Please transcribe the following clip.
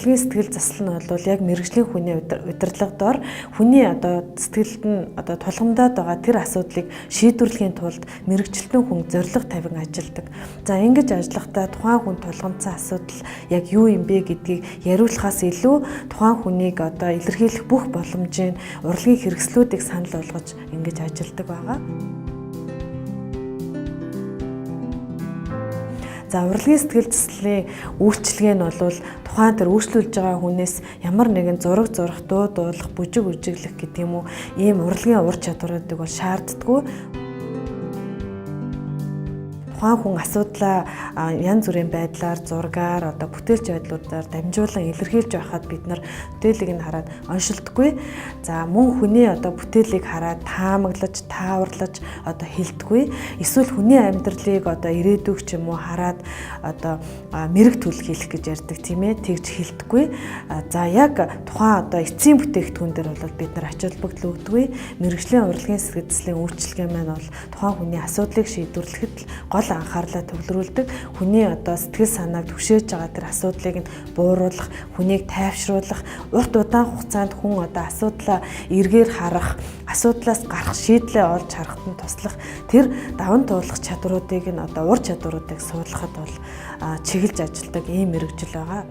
Урлагийн сэтгэл засал нь бол яг мэрэгжлийн хүний удирдлагадор хүний сэтгэлд нь тулгамдаад байгаа тэр асуудлыг шийдвэрлэхийн тулд мэрэгчлэн хүн зорилго тавин ажилладаг. За ингэж ажиллахдаа тухайн хүн тулгамдсан асуудал яг юу юм бэ гэдгийг яриулахаас илүү тухайн хүнийг илэрхийлэх бүх боломжийг урлагийн хэрэгслүүдийг санал болгож ингэж ажилладаг байгаа. За урлагийн сэтгэл заслын үйлчилгээ нь бол тухайн тэр үйлчлүүлж байгаа хүнээс ямар нэгэн зураг зурах, дуулах, бүжиг үжиглэх гэдэг юм уу ийм урлагийн ур чадваруудыг бол шаарддаггүй. Тухайн хүн асуудлаа янз бүрийн байдлаар зургаар бүтээлч байдлуудаар дамжуулан илэрхийлж байхад бид нар бүтээлийг нь хараад оншилдоггүй. За мөн хүний бүтээлийг хараад таамаглаж, тааварлаж хэлдэггүй. Эсвэл хүний амьдралыг ирээдүйг ч юм уу хараад мэрэг түлхийлэх гэж ярьдаг тийм ээ. Тэгж хэлдэггүй. За яг тухайн эцсийн бүтээгдэхүүн дээр бол бид нар ач холбогдол өгдөггүй. Мэргэжлийн урлагийн сэтгэл заслын үйлчилгээ маань бол тухайн хүний асуудлыг шийдвэрлэхэд гол анхаарлаа төвлөрүүлдэг. Хүний сэтгэл санааг түшээж байгаа тэр асуудлыг нь бууруулах, хүнийг тайвшруулах, урт удаан хугацаанд хүн асуудлаа эргээр харах, асуудлаас гарах шийдлээ олж харахад нь туслах тэр даван туулах чадруудыг нь ур чадваруудыг суулгахад бол чиглэж ажилладаг ийм мэргэжил байгаа.